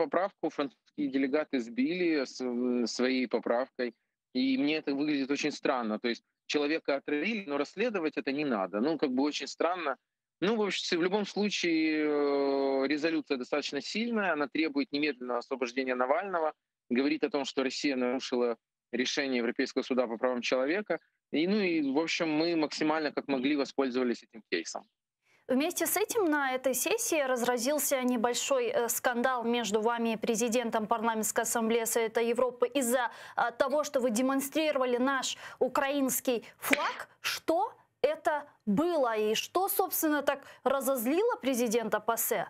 поправку французские делегаты сбили своей поправкой, и мне это выглядит очень странно. То есть человека отравили, но расследовать это не надо. Ну, как бы очень странно. Ну, в общем, в любом случае, резолюция достаточно сильная, она требует немедленного освобождения Навального, говорит о том, что Россия нарушила решение Европейского суда по правам человека. И, ну и, в общем, мы максимально как могли воспользовались этим кейсом. Вместе с этим на этой сессии разразился небольшой скандал между вами и президентом Парламентской ассамблеи Совета Европы из-за того, что вы демонстрировали наш украинский флаг. Что это было и что, собственно, так разозлило президента ПАСЕ?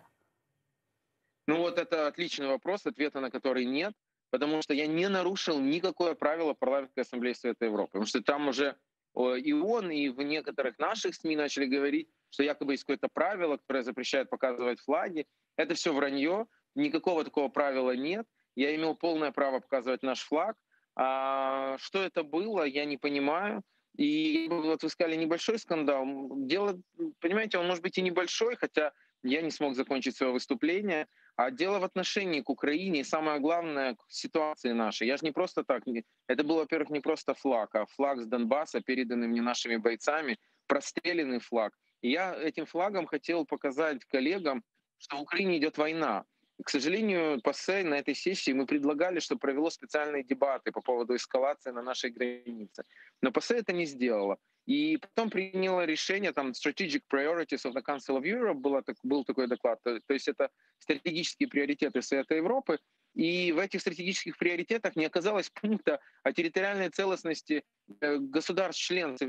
Ну вот это отличный вопрос, ответа на который нет, потому что я не нарушил никакое правило Парламентской ассамблеи Совета Европы, потому что там уже и он, и в некоторых наших СМИ начали говорить, что якобы есть какое-то правило, которое запрещает показывать флаги. Это все вранье, никакого такого правила нет. Я имел полное право показывать наш флаг. А что это было, я не понимаю. И вот вы сказали небольшой скандал. Дело, понимаете, он может быть и небольшой, хотя я не смог закончить свое выступление. А дело в отношении к Украине и самое главное к ситуации нашей. Я же не просто так. Это был, во-первых, не просто флаг, а флаг с Донбасса, переданный мне нашими бойцами, простреленный флаг. И я этим флагом хотел показать коллегам, что в Украине идет война. К сожалению, ПАСЕ на этой сессии мы предлагали, чтобы провело специальные дебаты по поводу эскалации на нашей границе. Но ПАСЕ это не сделало. И потом приняло решение, там, Strategic Priorities of the Council of Europe был такой доклад, то есть это стратегические приоритеты Совета Европы, и в этих стратегических приоритетах не оказалось пункта о территориальной целостности государств-членов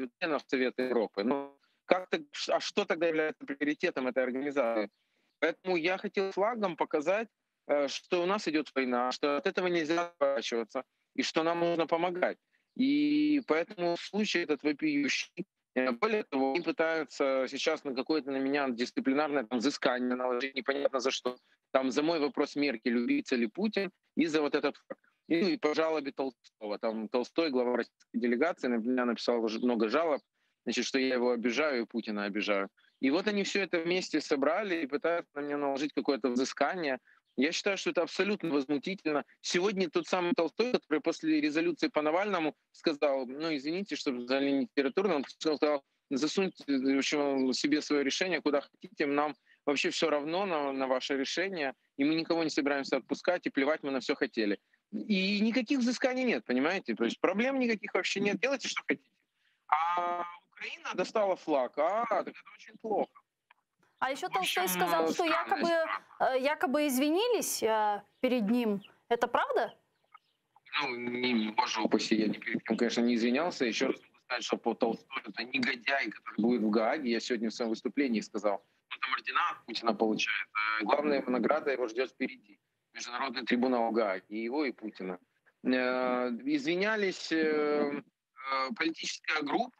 Совета Европы. Ну, а что тогда является приоритетом этой организации? Поэтому я хотел флагом показать, что у нас идет война, что от этого нельзя отворачиваться, и что нам нужно помогать. И поэтому случай этот вопиющий. Более того, они пытаются сейчас на какое-то на меня дисциплинарное там, взыскание наложить, непонятно за что. Там за мой вопрос Меркель, убийца ли Путин, и за вот этот факт. И, ну, и по жалобе Толстого. Там Толстой, глава российской делегации, на меня написал уже много жалоб, значит, что я его обижаю и Путина обижаю. И вот они все это вместе собрали и пытаются на меня наложить какое-то взыскание. Я считаю, что это абсолютно возмутительно. Сегодня тот самый Толстой, который после резолюции по Навальному сказал, ну извините, что взяли не литературно, он сказал, засуньте в общем, себе свое решение куда хотите, нам вообще все равно на ваше решение, и мы никого не собираемся отпускать, и плевать мы на все хотели. И никаких взысканий нет, понимаете? То есть проблем никаких вообще нет, делайте, что хотите. А Украина достала флаг, так это очень плохо. А еще В общем, Толстой сказал, что странная ситуация. якобы извинились перед ним. Это правда? Ну, боже упаси, я ни перед кем, конечно, не извинялся. Еще раз могу сказать, что по Толстою это негодяй, который будет в Гааге. Я сегодня в своем выступлении сказал, он там ордена от Путина получает. А главная его награда его ждет впереди. Международный трибунал в Гааге. И его, и Путина. Извинялись политическая группа,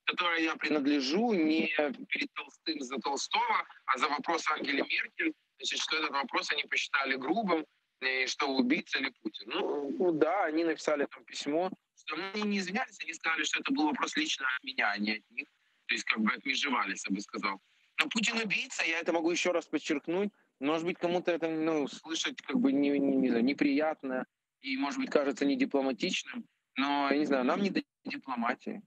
которой я принадлежу, не перед Толстым за Толстого, а за вопрос Ангели Меркель. Значит, что этот вопрос они посчитали грубым, и что убийца или Путин. Ну да, они написали там письмо, что они не извинялись, они сказали, что это был вопрос лично от меня, а не от них. То есть как бы отмежевались, я бы сказал. Но Путин убийца, я это могу еще раз подчеркнуть. Может быть, кому-то это слышать как бы не знаю, неприятно и, может быть, кажется недипломатичным. Но, я не знаю, нам не до дипломатии.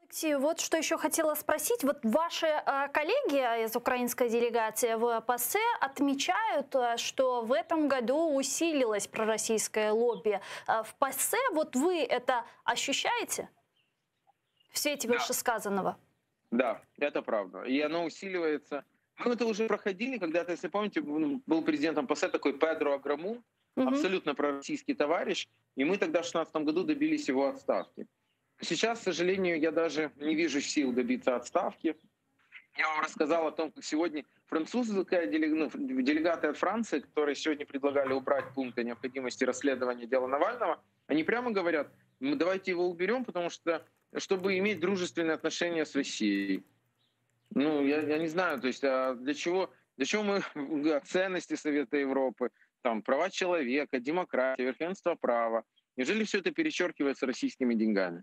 Алексей, вот что еще хотела спросить. Вот ваши коллеги из украинской делегации в ПАСЕ отмечают, что в этом году усилилось пророссийское лобби. В ПАСЕ вот вы это ощущаете в свете Да. вышесказанного? Да, это правда. И оно усиливается. Мы это уже проходили, когда-то, если помните, был президентом ПАСЕ такой Педро Аграму, Мгм. абсолютно пророссийский товарищ, и мы тогда в 2016 году добились его отставки. Сейчас, к сожалению, я даже не вижу сил добиться отставки. Я вам рассказал о том, как сегодня французская делегаты от Франции, которые сегодня предлагали убрать пункт о необходимости расследования дела Навального, они прямо говорят, мы давайте его уберем, потому что чтобы иметь дружественные отношения с Россией. Ну, я не знаю, то есть для чего мы ценности Совета Европы, там, права человека, демократия, верховенство права. Неужели все это перечеркивается российскими деньгами?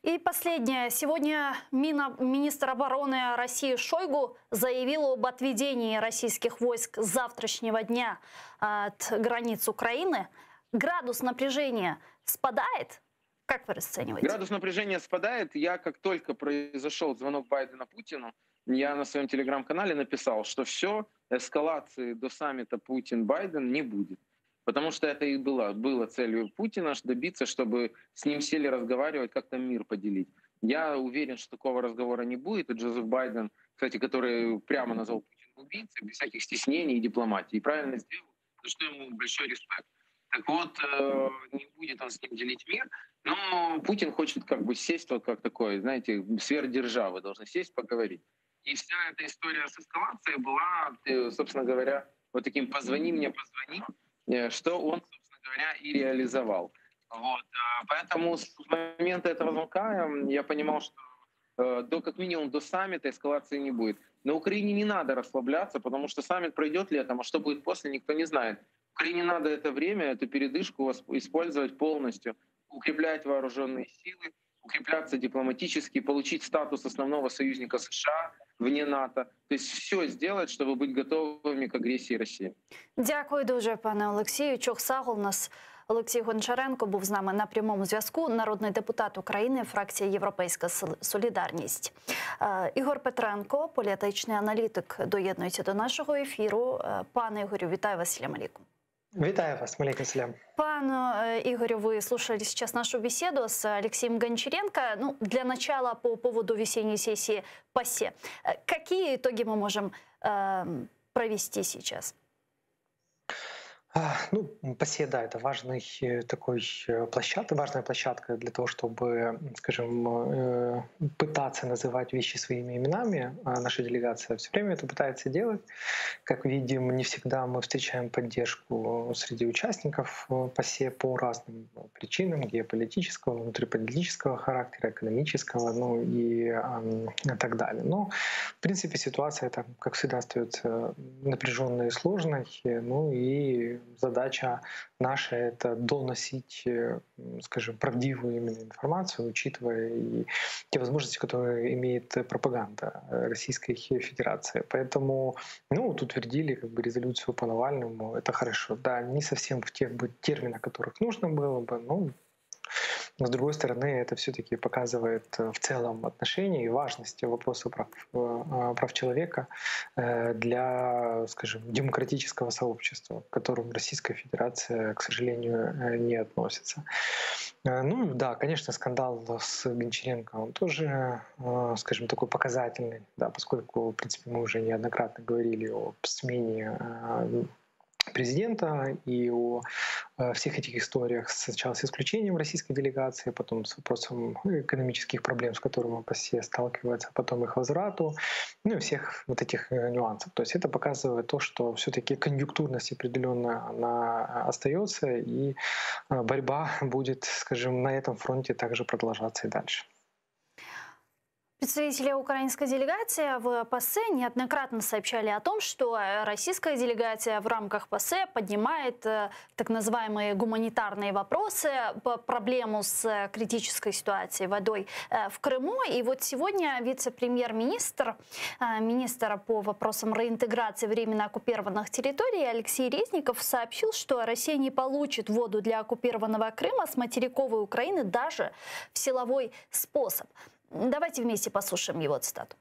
И последнее. Сегодня министр обороны России Шойгу заявил об отведении российских войск с завтрашнего дня от границ Украины. Градус напряжения спадает? Как вы расцениваете? Градус напряжения спадает. Я, как только произошел звонок Байдена Путину, я на своем телеграм-канале написал, что все, эскалации до саммита Путин-Байден не будет. Потому что это и было целью Путина добиться, чтобы с ним сели разговаривать, как-то мир поделить. Я уверен, что такого разговора не будет. И Джозеф Байден, кстати, который прямо назвал Путина убийцей, без всяких стеснений и дипломатии, и правильно сделал, за что ему большой респект. Так вот, не будет он с ним делить мир, но Путин хочет как бы сесть вот как такой, знаете, сверхдержавы, должны сесть, поговорить. И вся эта история с эскалацией была, собственно говоря, вот таким «позвони мне, позвони», что он, собственно говоря, и реализовал. Вот. Поэтому с момента этого звонка я понимал, что как минимум до саммита эскалации не будет. На Украине не надо расслабляться, потому что саммит пройдет летом, а что будет после, никто не знает. Украине надо это время, эту передышку использовать полностью, укреплять вооруженные силы, укрепляться дипломатически, получить статус основного союзника США вне НАТО. То есть все сделать, чтобы быть готовыми к агрессии Росії. Дякую дуже, пане Олексію. Чохсагол, у нас Олексій Гончаренко був з нами на прямому зв'язку. Народний депутат України, фракція «Європейська солідарність». Ігор Петренко, політичний аналітик, доєднується до нашого ефіру. Пане Ігорю, вітаю вас, салям алейкум. Витаю вас, малейкум салям. Пан Игорю, вы слушали сейчас нашу беседу с Алексеем Гончаренко. Ну, для начала по поводу весенней сессии ПАСЕ. Какие итоги мы можем провести сейчас? Ну, ПАСЕ, да, это важная площадка для того, чтобы, скажем, пытаться называть вещи своими именами. Наша делегация все время это пытается делать. Как видим, не всегда мы встречаем поддержку среди участников ПАСЕ по разным причинам: геополитического, внутриполитического характера, экономического, ну и так далее. Но, в принципе, ситуация, это, как всегда, остается напряженной и сложной. Ну и задача наша — это доносить, скажем, правдивую именно информацию, учитывая и те возможности, которые имеет пропаганда Российской Федерации. Поэтому, ну, вот утвердили как бы резолюцию по Навальному, это хорошо. Да, не совсем в тех терминах, которых нужно было бы, но с другой стороны, это все-таки показывает в целом отношение и важность вопроса прав человека для, скажем, демократического сообщества, к которому Российская Федерация, к сожалению, не относится. Ну да, конечно, скандал с Гончаренко, он тоже, скажем, такой показательный, да, поскольку, в принципе, мы уже неоднократно говорили о смене президента и о всех этих историях, сначала с исключением российской делегации, потом с вопросом экономических проблем, с которыми ПАСЕ сталкивается, потом их возврату, ну и всех вот этих нюансов. То есть это показывает то, что все-таки конъюнктурность определенно она остается, и борьба будет, скажем, на этом фронте также продолжаться и дальше. Представители украинской делегации в ПАСЕ неоднократно сообщали о том, что российская делегация в рамках ПАСЕ поднимает так называемые гуманитарные вопросы, проблему с критической ситуацией водой в Крыму. И вот сегодня вице-премьер-министр, министр по вопросам реинтеграции временно оккупированных территорий Алексей Резников сообщил, что Россия не получит воду для оккупированного Крыма с материковой Украины даже в силовой способ. Давайте вместе послушаем его цитату.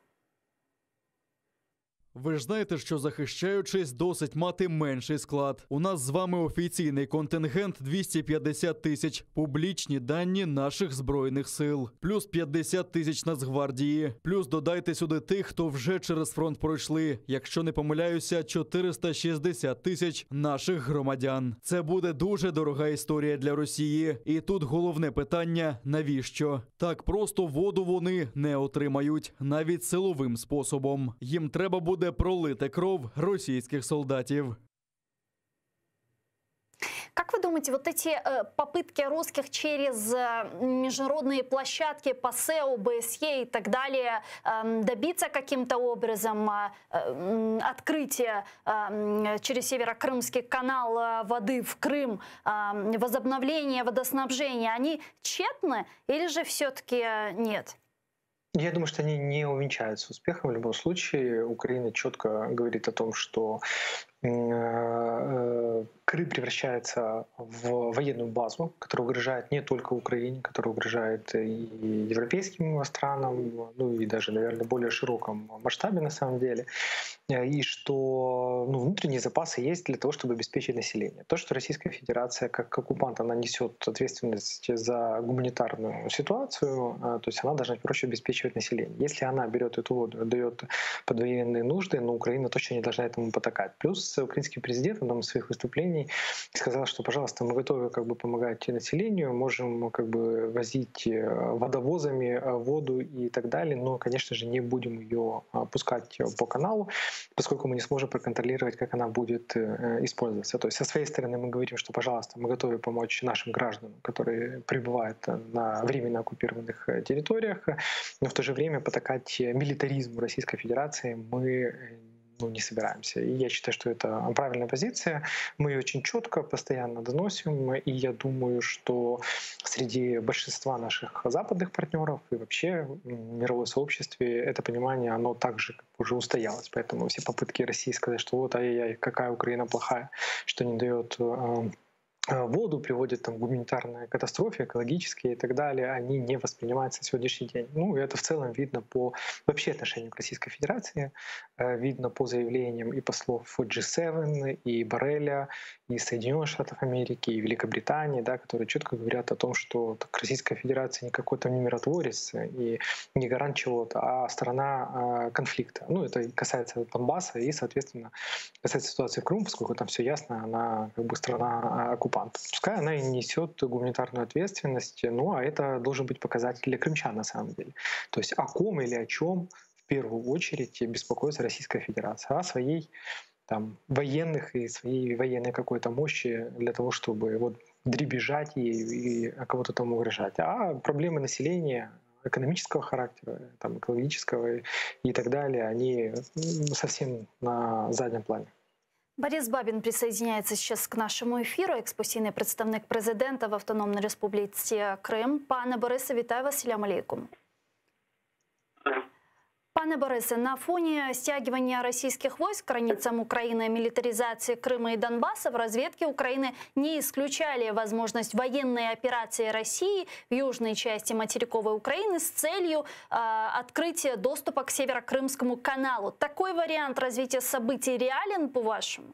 Ви ж знаєте, що захищаючись, досить мати менший склад. У нас з вами офіційний контингент 250 тисяч, публічні дані наших Збройних сил. Плюс 50 тисяч Нацгвардії. Плюс додайте сюди тих, хто вже через фронт пройшли. Якщо не помиляюся, 460 тисяч наших громадян. Це буде дуже дорога історія для Росії. І тут головне питання – навіщо? Так просто воду вони не отримають, навіть силовим способом. Їм треба буде пролити кров російських солдатів. Как вы думаете, вот эти попытки русских через международные площадки по СЭО, БСЕ и так далее добиться каким-то образом открытия через Северокрымский канал воды в Крым, возобновления водоснабжения, они тщетны или же все-таки нет? Я думаю, что они не увенчаются успехом. В любом случае, Украина четко говорит о том, что Крым превращается в военную базу, которая угрожает не только Украине, которая угрожает и европейским странам, ну и даже, наверное, в более широком масштабе на самом деле. И что внутренние запасы есть для того, чтобы обеспечить население. То, что Российская Федерация как оккупант, она несет ответственность за гуманитарную ситуацию, то есть она должна, в первую очередь, обеспечивать население. Если она берет эту воду, отдает под военные нужды, Украина точно не должна этому потакать. Плюс украинский президент в одном из своих выступлений сказал, что, пожалуйста, мы готовы помогать населению, можем возить водовозами воду и так далее, но, конечно же, не будем ее пускать по каналу, поскольку мы не сможем проконтролировать, как она будет использоваться. То есть со своей стороны мы говорим, что, пожалуйста, мы готовы помочь нашим гражданам, которые пребывают на временно оккупированных территориях, но в то же время потакать милитаризму Российской Федерации мы не собираемся. И я считаю, что это правильная позиция. Мы ее очень четко, постоянно доносим. И я думаю, что среди большинства наших западных партнеров и вообще в мировом сообществе это понимание, оно также уже устоялось. Поэтому все попытки России сказать, что вот ай-яй-яй, какая Украина плохая, что не дает воду, приводит к гуманитарной катастрофе, экологические и так далее, они не воспринимаются на сегодняшний день. И это в целом видно по вообще отношению к Российской Федерации, видно по заявлениям и послов G7, и Борреля, и Соединенных Штатов Америки, и Великобритании, которые четко говорят о том, что Российская Федерация не какой-то не миротворец и не гарант чего-то, а сторона конфликта. Это касается Донбасса и, соответственно, касается ситуации в Крыму, поскольку там все ясно, она страна оккупанта. Пускай она и несет гуманитарную ответственность, а это должен быть показатель для крымчан на самом деле. То есть о ком или о чем в первую очередь беспокоится Российская Федерация? О своей военных и своей военной какой-то мощи для того, чтобы дребезжать и кого-то там угрожать. А проблемы населения, экономического характера, экологического и так далее, они совсем на заднем плане. Борис Бабін присоединяется сейчас к нашему эфиру, експосійний представник президента в Автономній Республіці Крим. Пане Борисе, вітаю вас, салям алейкум. Пане Борисе, на фоне стягивания российских войск к границам Украины, милитаризации Крыма и Донбасса, в разведке Украины не исключали возможность военной операции России в южной части материковой Украины с целью открытия доступа к Северокрымскому каналу. Такой вариант развития событий реален, по-вашему?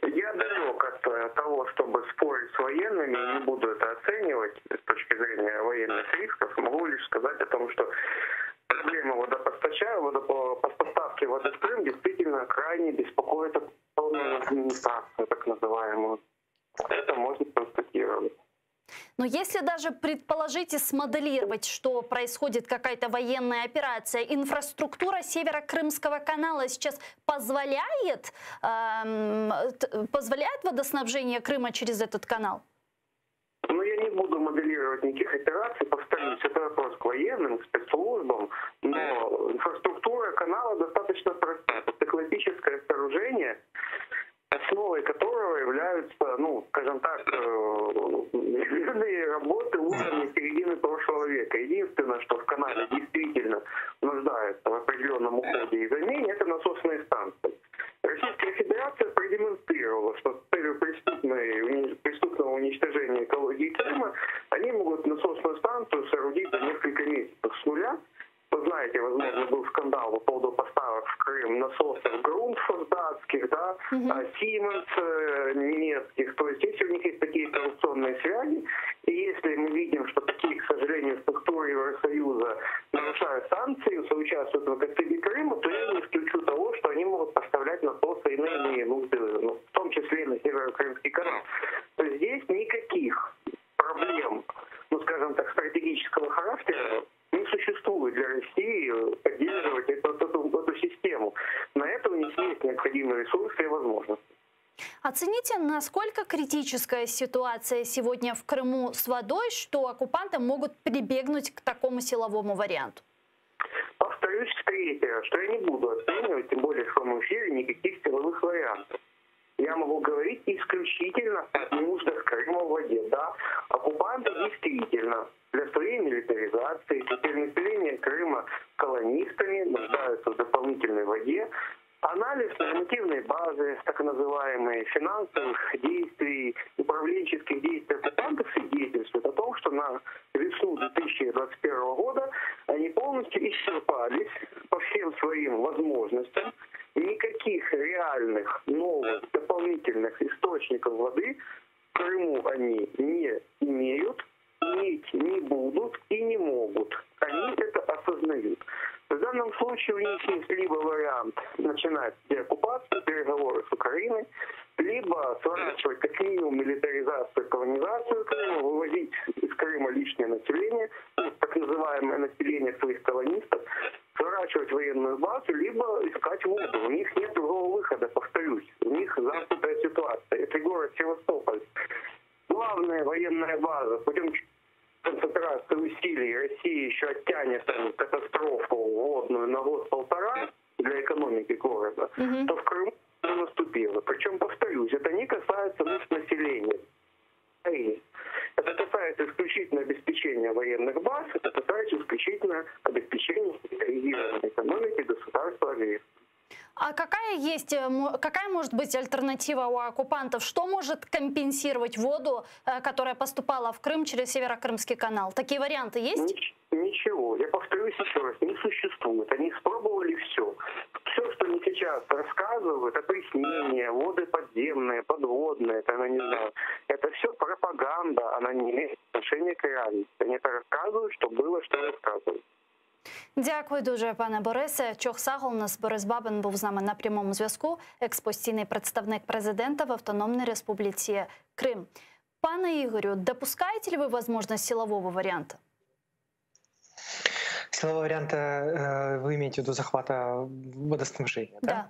Я далек от того, чтобы спорить с военными, не буду это оценивать с точки зрения военных рисков. Могу лишь сказать о том, что проблема поставки воды в Крым действительно крайне беспокоит администрацию, так называемую. Это можно констатировать. Но если даже предположить и смоделировать, что происходит какая-то военная операция, инфраструктура Северокрымского канала сейчас позволяет водоснабжение Крыма через этот канал? Я не буду моделировать никаких операций, повторюсь, это вопрос к военным, к спецслужбам, но инфраструктура канала достаточно проста. Это классическое сооружение, основой которого являются, скажем так, мирные работы уровня середины прошлого века. Единственное, что в канале действительно нуждается в определенном уходе и замене, это насосные станции. Российская Федерация продемонстрировала, что с целью преступного уничтожения экологии Крыма они могут насосную станцию соорудить за несколько месяцев с нуля. Вы знаете, возможно, был скандал по поводу поставок в Крым насосов Grundfos датских, Siemens немецких. То есть если у них есть такие коррупционные связи, и если мы видим, что такие, к сожалению, структуры Евросоюза нарушают санкции, соучаствуют в оккупации Крыма, то я не исключу того, что они могут поставлять насосы и на иные нужды, в том числе и на Северокрымский канал. То есть здесь никаких проблем, скажем так, стратегического характера не существует для России поддерживать эту систему. На это у них есть необходимые ресурсы и возможности. Оцените, насколько критическая ситуация сегодня в Крыму с водой, что оккупанты могут прибегнуть к такому силовому варианту? Повторюсь встреть, что я не буду оценивать, тем более в прямом эфире, никаких силовых вариантов. Я могу говорить исключительно о нуждах Крыма в воде. Да, оккупанты действительно для своей милитаризации, теперь население Крыма колонистами нуждаются в дополнительной воде. Анализ нормативной базы, так называемые финансовых действий, управленческих действий оккупантов свидетельствует о том, что на весну 2021 года они полностью исчерпались по всем своим возможностям. Никаких реальных новых дополнительных источников воды в Крыму они не имеют, иметь не будут и не могут. Они это осознают. В данном случае у них есть либо вариант начинать деоккупацию, переговоры с Украиной, либо сворачивать как минимум милитаризацию, колонизацию Крыма, вывозить из Крыма лишнее население, так называемое население своих колонистов, сворачивать военную базу, либо искать воду. У них нет другого выхода, повторюсь. У них замкнутая ситуация. Это город Севастополь. Главная военная база путем концентрации усилий Россия еще оттянет катастрофу водную на год-полтора для экономики города, то в Крыму наступило. Причем, повторюсь, это не касается нужд населения. Это касается исключительно обеспечения военных баз, это касается исключительно обеспечения милитаризированной экономики государства-агрессора. А какая может быть альтернатива у оккупантов? Что может компенсировать воду, которая поступала в Крым через Северокрымский канал? Такие варианты есть? Ничего. Я повторюсь еще раз, не существует. Они испробовали все. Все, что они сейчас рассказывают, опреснение, воды подземные, подводные, это все пропаганда, она не имеет отношения к реальности. Они это рассказывают, что было, что рассказывают. Дякую дуже, пане Борисе. Чох Саголнас, Борис Бабин був з нами на прямому зв'язку, експостійний представник президента в Автономной Республике Крым. Пане Игорю, допускаете ли вы возможность силового варианта? Силового варианта вы имеете в виду захвата водоснабжения, да?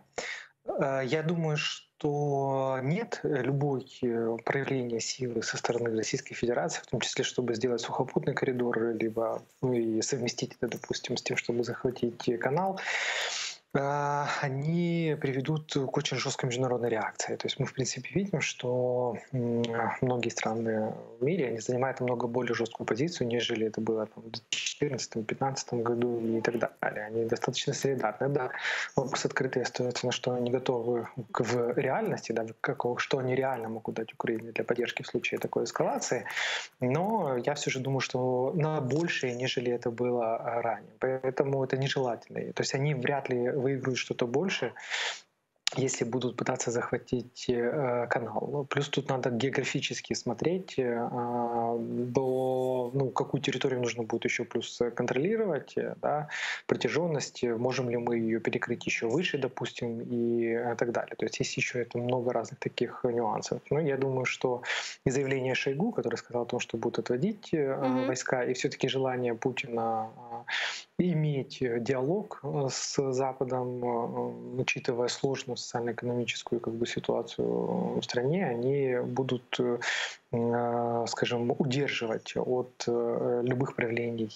Да. Я думаю, что нет. Любое проявление силы со стороны Российской Федерации, в том числе, чтобы сделать сухопутный коридор, либо и совместить это, допустим, с тем, чтобы захватить канал, они приведут к очень жесткой международной реакции. То есть мы, в принципе, видим, что многие страны в мире они занимают намного более жесткую позицию, нежели это было в 2014-2015 году и так далее. Они достаточно солидарны. Да, вопрос открытый остается, на что они готовы в реальности, да, что они реально могут дать Украине для поддержки в случае такой эскалации. Но я все же думаю, что на большее, нежели это было ранее. Поэтому это нежелательно. То есть они вряд ли выиграют что-то больше, если будут пытаться захватить канал. Плюс тут надо географически смотреть, какую территорию нужно будет еще плюс контролировать, да, протяженность, можем ли мы ее перекрыть еще выше, допустим, и так далее. То есть есть еще это много разных таких нюансов. Но я думаю, что и заявление Шойгу, который сказал о том, что будут отводить войска, и все-таки желание Путина иметь диалог с Западом, учитывая сложную социально-экономическую ситуацию в стране, они будут, скажем, удерживать от любых проявлений,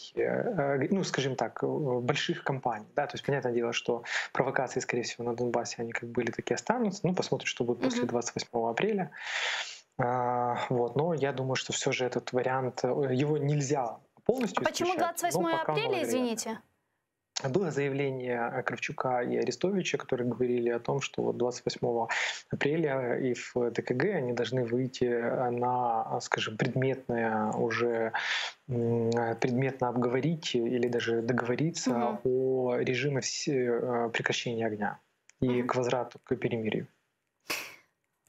скажем так, больших кампаний. Да? То есть понятное дело, что провокации, скорее всего, на Донбассе, они как были, так и останутся. Посмотрим, что будет после 28 апреля. Но я думаю, что все же этот вариант, его нельзя полностью почему 28 апреля, извините? Было заявление Кравчука и Арестовича, которые говорили о том, что 28 апреля и в ТКГ они должны выйти на, скажем, предметно обговорить или даже договориться о режиме прекращения огня и к возврату к перемирию.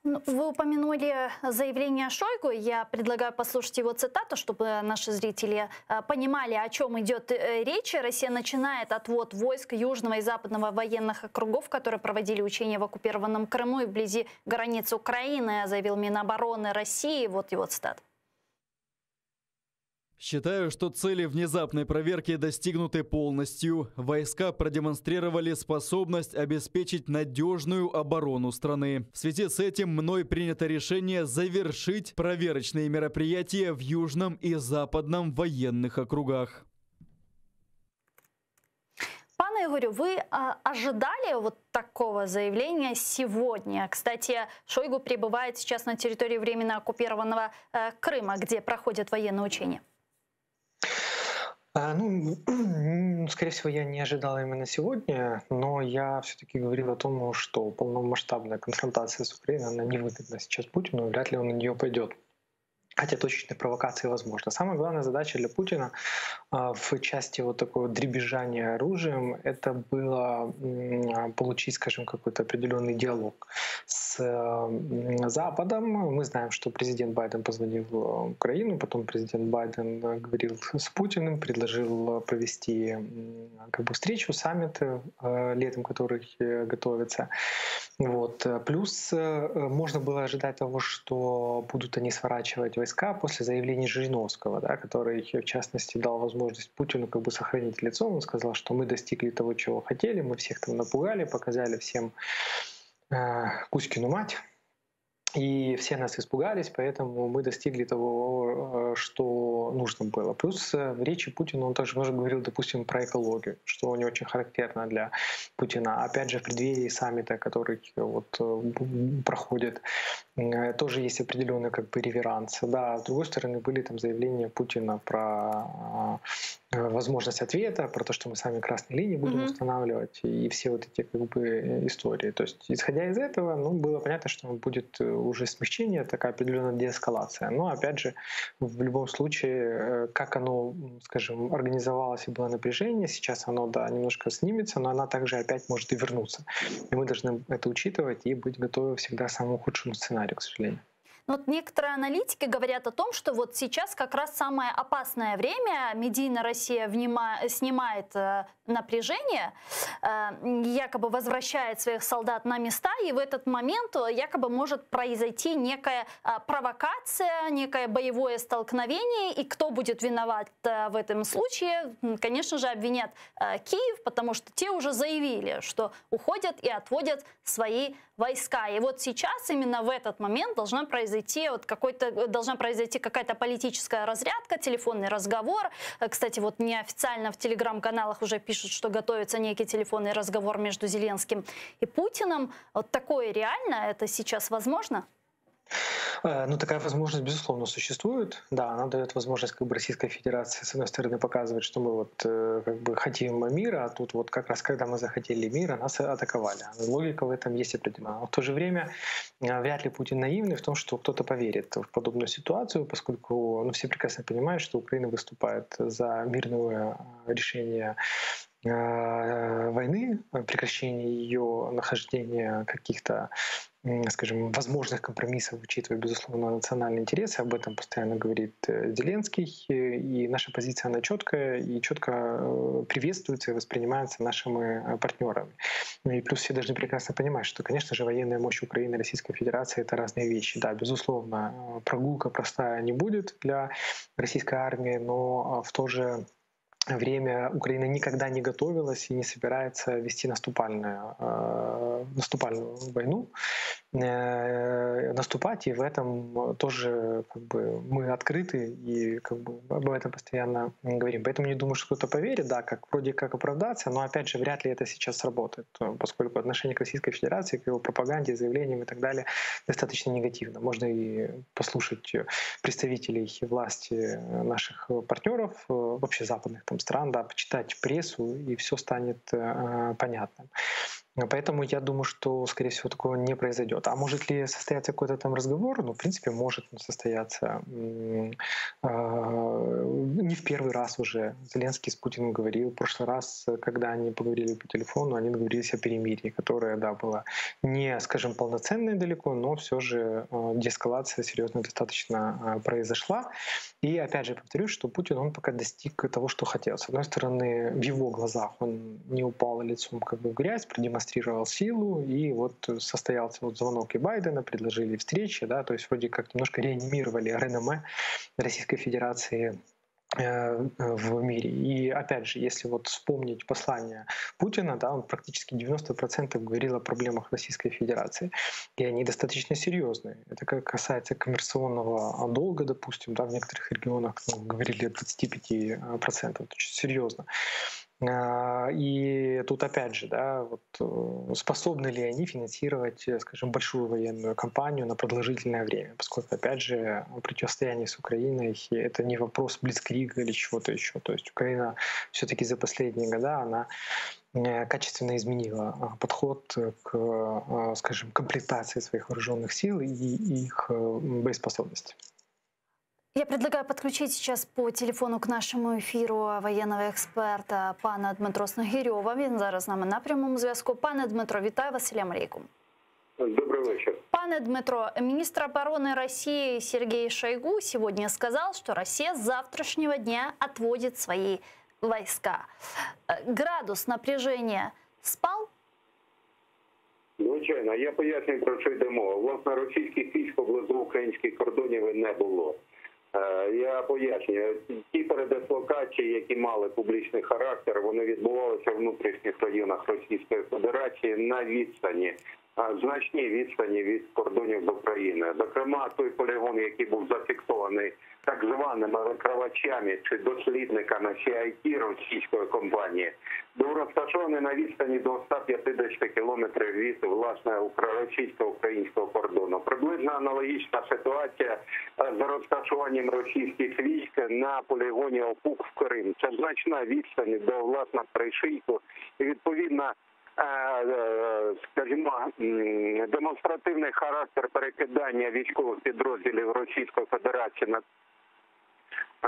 Вы упомянули заявление Шойгу. Я предлагаю послушать его цитату, чтобы наши зрители понимали, о чем идет речь. Россия начинает отвод войск Южного и Западного военных округов, которые проводили учения в оккупированном Крыму и вблизи границ Украины, заявил Минобороны России. Вот его цитата. Считаю, что цели внезапной проверки достигнуты полностью. Войска продемонстрировали способность обеспечить надежную оборону страны. В связи с этим мной принято решение завершить проверочные мероприятия в Южном и Западном военных округах. Пане Игорю, вы ожидали вот такого заявления сегодня? Кстати, Шойгу прибывает сейчас на территории временно оккупированного Крыма, где проходят военные учения. Скорее всего, я не ожидал именно сегодня, но я все-таки говорил о том, что полномасштабная конфронтация с Украиной, она невыгодна сейчас Путину, и вряд ли он на нее пойдет. Хотя точечные провокации возможно. Самая главная задача для Путина в части вот такого дребезжания оружием — это было получить, скажем, какой-то определенный диалог с Западом. Мы знаем, что президент Байден позвонил в Украину, потом президент Байден говорил с Путиным, предложил провести встречу, саммит летом, который готовится. Вот. Плюс можно было ожидать того, что будут они сворачивать войска после заявления Жириновского, да, который, в частности, дал возможность Путину сохранить лицо. Он сказал, что мы достигли того, чего хотели, мы всех там напугали, показали всем Кузькину мать. И все нас испугались, поэтому мы достигли того, что нужно было. Плюс в речи Путина он также много говорил, допустим, про экологию, что не очень характерно для Путина. Опять же, в преддверии саммита, который проходит, тоже есть определенный реверанс. Да, с другой стороны, были там заявления Путина про возможность ответа, про то, что мы сами красные линии будем устанавливать, и все вот эти истории. То есть, исходя из этого, было понятно, что будет уже смягчение, такая определенная деэскалация. Но, опять же, в любом случае, как оно, скажем, организовалось и было напряжение, сейчас оно, да, немножко снимется, но она также опять может и вернуться. И мы должны это учитывать и быть готовы всегда к самому худшему сценарию, к сожалению. Вот некоторые аналитики говорят о том, что вот сейчас как раз самое опасное время. Медийная Россия снимает напряжение, якобы возвращает своих солдат на места, и в этот момент якобы может произойти некая провокация, некое боевое столкновение. И кто будет виноват в этом случае? Конечно же, обвинят Киев, потому что те уже заявили, что уходят и отводят свои войска. И вот сейчас, именно в этот момент, должна произойти какая-то политическая разрядка, телефонный разговор. Кстати, вот неофициально в телеграм-каналах уже пишут, что готовится некий телефонный разговор между Зеленским и Путиным. Вот такое реально? Это сейчас возможно? Такая возможность, безусловно, существует. Да, она дает возможность Российской Федерации, с одной стороны, показывать, что мы хотим мира, а тут как раз, когда мы захотели мира, нас атаковали. Логика в этом есть определенная. Но в то же время вряд ли Путин наивный в том, что кто-то поверит в подобную ситуацию, поскольку все прекрасно понимают, что Украина выступает за мирное решение войны, прекращение ее нахождения каких-то, скажем, возможных компромиссов, учитывая, безусловно, национальные интересы. Об этом постоянно говорит Зеленский. И наша позиция, она четкая и четко приветствуется и воспринимается нашими партнерами. И плюс все должны прекрасно понимать, что, конечно же, военная мощь Украины и Российской Федерации — это разные вещи. Да, безусловно, прогулка простая не будет для российской армии, но в то же время Украина никогда не готовилась и не собирается вести наступальную войну, наступать, и в этом тоже мы открыты и об этом постоянно говорим. Поэтому не думаю, что кто-то поверит, да, вроде как оправдаться, но опять же вряд ли это сейчас сработает, поскольку отношение к Российской Федерации, к его пропаганде, заявлениям и так далее достаточно негативно. Можно и послушать представителей власти наших партнеров, вообще западных стран, да, почитать прессу, и все станет понятным. Поэтому я думаю, что, скорее всего, такого не произойдет. А может ли состояться какой-то разговор? В принципе, может состояться. Не в первый раз уже Зеленский с Путиным говорил. В прошлый раз, когда они поговорили по телефону, они договорились о перемирии, которое, да, было не, скажем, полноценное далеко, но все же деэскалация серьезно достаточно произошла. И опять же повторюсь, что Путин, он пока достиг того, что хотел. С одной стороны, в его глазах он не упал лицом в грязь, продемонстрировал силу, и состоялся звонок и Байдена, предложили встречи, да, то есть вроде как немножко реанимировали реноме Российской Федерации в мире. И опять же, если вот вспомнить послание Путина, да, он практически 90% говорил о проблемах Российской Федерации, и они достаточно серьезные. Это как касается коммерционного долга, допустим, да, в некоторых регионах говорили о 25%, очень серьезно. И тут опять же, да, вот, способны ли они финансировать, скажем, большую военную кампанию на продолжительное время, поскольку, опять же, противостояние с Украиной — это не вопрос блицкрига или чего-то еще. То есть Украина все-таки за последние годы она качественно изменила подход к, скажем, комплектации своих вооруженных сил и их боеспособности. Я предлагаю подключить сейчас по телефону к нашому ефіру воєнного експерта пана Дмитро Сногирьова. Він зараз з нами на прямому зв'язку. Пане Дмитро, вітаю вас, салям алейкум. Добрый вечер. Пане Дмитро, министр обороны России Сергей Шойгу сегодня сказал, что Россия с завтрашнего дня отводит свои войска. Градус напряжения спал? Звичайно, я пояснюю, про що йде мова. Власне, російських військ поблизу українських кордонів не було. Я пояснюю, ті передислокації, які мали публічний характер, вони відбувалися в внутрішніх районах Російської Федерації на відстані, значній відстані від кордонів України. Зокрема, той полігон, який був зафіксований так званими викривачами чи дослідниками CIT російської компанії, був розташований на відстані до 150 кілометрів від, власне, російсько-українського кордону. Приблизно аналогічна ситуація з розташуванням російських військ на полігоні Опук в Крим. Це значна відстань до, власне, перешийку і, відповідно, скажімо, демонстративний характер перекидання військових підрозділів Російської Федерації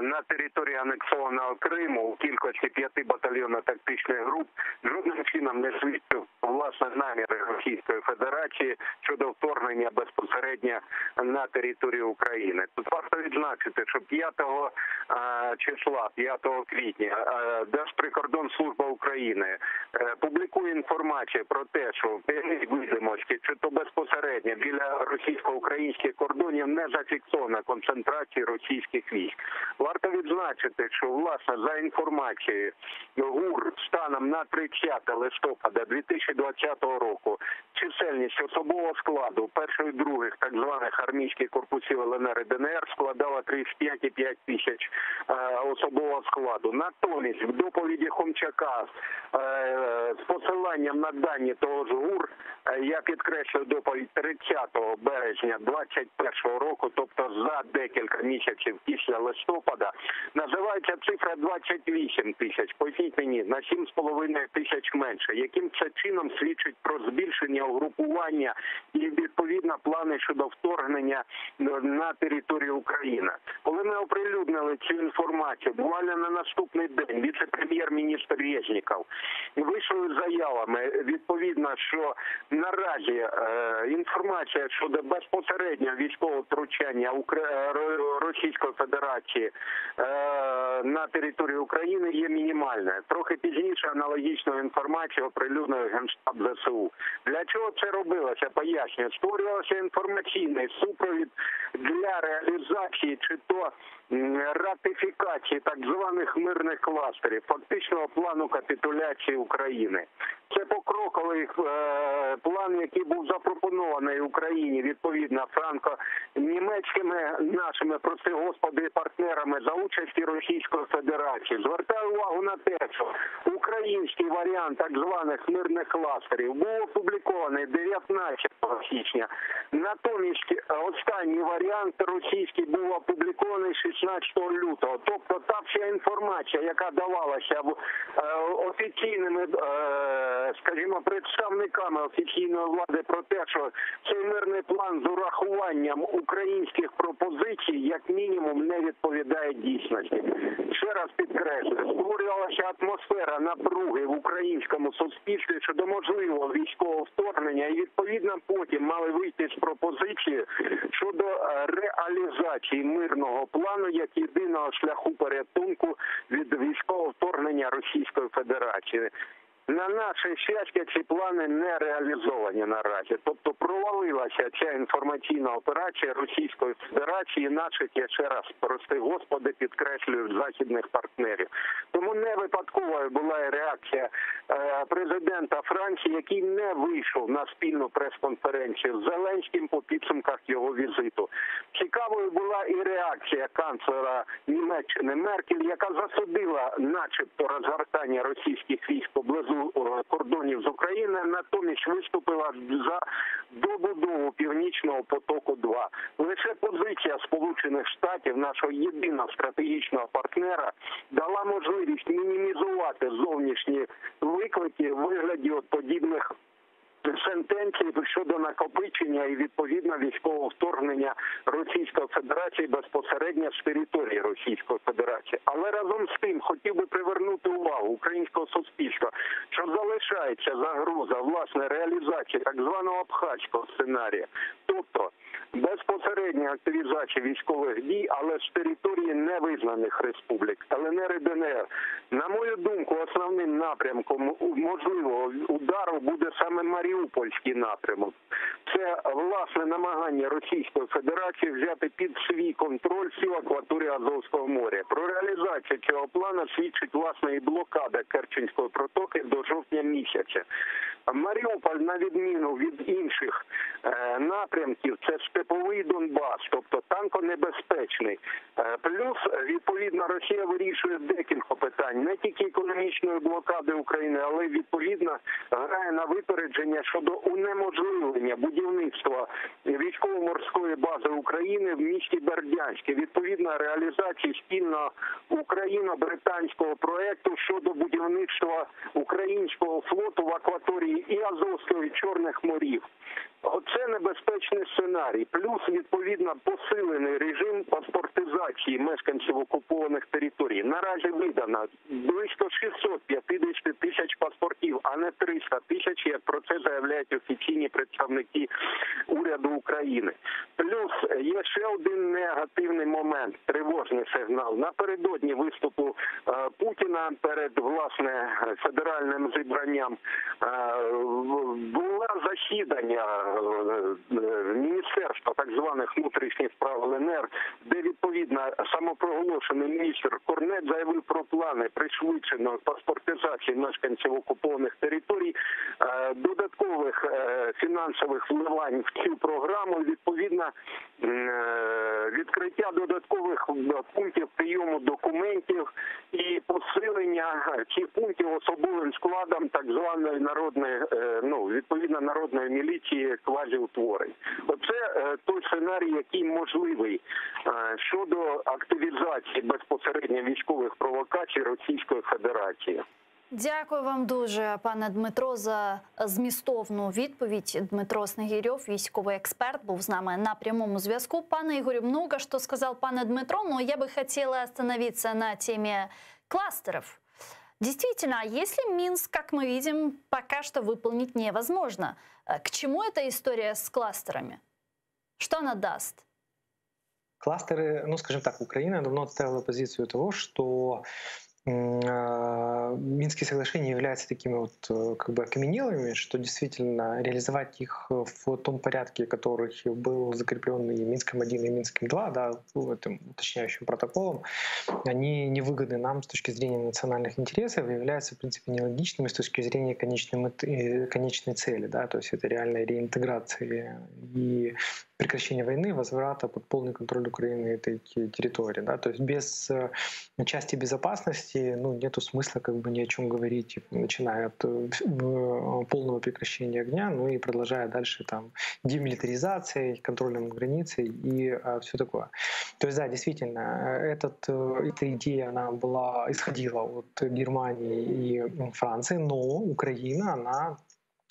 на території анексованого Криму у кількості 5 батальйонно-тактичних груп жодним чином не свідчив власне наміри Російської Федерації щодо вторгнення безпосередньо на територію України. Тут варто відзначити, що 5 числа, 5 квітня, Держприкордонслужба України публікує інформацію про те, що в певній видимості, чи то безпосередньо біля російсько-українських кордонів не зафіксована концентрація російських військ. Варто відзначити, що, власне, за інформацією ГУР станом на 30 листопада 2020 року чисельність особового складу перших і других так званих армійських корпусів ЛНР і ДНР складала 35,5 тисяч особового складу. Натомість в доповіді Хомчака з посиланням на дані того ж ГУР, я підкреслюю доповідь 30 березня 2021 року, тобто за декілька місяців після листопада, називається цифра 28 тисяч. Поясніть мені, на 7,5 тисяч менше. Яким це чином свідчить про збільшення угрупування і, відповідно, плани щодо вторгнення на територію України? Коли ми оприлюднили цю інформацію, буквально на наступний день віце-прем'єр-міністр Резніков вийшов з заявами, відповідно, що наразі інформація щодо безпосереднього військового втручання Російської Федерації на територію України є мінімальною. Трохи пізніше аналогічну інформацію оприлюднив Генштаб ЗСУ. Для чого це робилося? Пояснюю. Створювався інформаційний супровід для реалізації чи то ратифікації так званих мирних кластерів, фактичного плану капітуляції України. Це покроковий план, який був запропонований Україні, відповідно, франко-німецькими нашими, прости господи, партнерами за участі Російської Федерації. Звертаю увагу на те, що український варіант так званих мирних кластерів був опублікований 19 січня. Натомість останній варіант російський був опублікований 16 лютого. Тобто та вся інформація, яка давалася офіційними, скажімо, представниками офіційної влади про те, що цей мирний план з урахуванням українських пропозицій, як мінімум, не відповідає дійсності. Ще раз підкреслюю, створювалася атмосфера напруги в українському суспільстві щодо можливого військового вторгнення і, відповідно, потім мали вийти з пропозицією щодо реалізації мирного плану як єдиного шляху порятунку від військового вторгнення Російської Федерації. На наше щастя, ці плани не реалізовані наразі. Тобто провалилася ця інформаційна операція Російської Федерації, наших, я ще раз, прости Господи, підкреслюю, західних партнерів. Тому не випадковою була і реакція президента Франції, який не вийшов на спільну прес-конференцію з Зеленським по підсумках його візиту. Цікавою була і реакція канцлера Німеччини Меркель, яка засудила начебто розгортання російських військ поблизу кордонів з Україною, натомість виступила за добудову Північного потоку-2. Лише позиція Сполучених Штатів, нашого єдиного стратегічного партнера, дала можливість мінімізувати зовнішні виклики в вигляді подібних сентенцій щодо накопичення і відповідно військового вторгнення Російської Федерації безпосередньо з території Російської Федерації. Але разом з тим хотів би привернути увагу українського суспільства, що залишається загроза власне реалізації так званого абхазького сценарія. Тобто безпосередня активізація військових дій, але з території невизнаних республік ЛНР і ДНР. На мою думку, основним напрямком можливого удару буде саме Маріупольський напрямок. Це, власне, намагання Російської Федерації взяти під свій контроль всю акваторію Азовського моря. Про реалізацію цього плану свідчить, власне, і блокада Керченської протоки до жовтня місяця. Маріуполь, на відміну від інших напрямків, це степовий Донбас, тобто танконебезпечний. Плюс, відповідно, Росія вирішує декілька питань. Не тільки економічної блокади України, але й, відповідно, грає на випередження щодо унеможливлення будівництва військово-морської бази України в місті Бердянське. Відповідно, реалізації спільного україно-британського проєкту щодо будівництва українського флоту в акваторії і Азовського, і Чорних морів. Оце небезпечний сценарій. Плюс, відповідно, посилений режим паспортизації мешканців окупованих територій. Наразі видано близько 650 тисяч паспортів, а не 300 тисяч, як про це заявляють офіційні представники уряду України. Плюс є ще один негативний момент, тривожний сигнал. Напередодні виступу Путіна перед, власне, федеральним зібранням було засідання Міністерства так званих внутрішніх справ ЛНР, де відповідно самопроголошений міністр Корнет заявив про плани пришвидшеної паспортизації мешканців окупованих територій, додаткових фінансових вливань в цю програму, відповідно відкриття додаткових пунктів прийому документів і посилення цих пунктів особовим складом так званої народної, відповідно народної міліції квазіутворень. Оце той сценарій, який можливий щодо активізації безпосередньо військових провокацій Російської Федерації. Дякую вам дуже, пане Дмитро, за змістовну відповідь. Дмитро Снегирьов, військовий експерт, був з нами на прямому зв'язку. Пане Игорю, много что сказал пане Дмитро, но я бы хотела остановиться на теме кластеров. Действительно, если Минск, как мы видим, пока что выполнить невозможно, к чему эта история с кластерами? Что она даст? Кластеры, скажем так, Украина давно отставила позицию того, что Минские соглашения являются такими окаменелыми, что действительно реализовать их в том порядке, который был закреплен и Минском-1 и Минском-2, да, в этом уточняющим протоколом, они невыгодны нам с точки зрения национальных интересов и являются, в принципе, нелогичными с точки зрения конечной цели, да, то есть это реальная реинтеграция и прекращение войны, возврата под полный контроль Украины этой территории. Да? То есть без части безопасности нету смысла ни о чем говорить, начиная от полного прекращения огня, и продолжая дальше демилитаризацией, контролем границы и все такое. То есть, да, действительно, эта идея она исходила от Германии и Франции, но Украина, она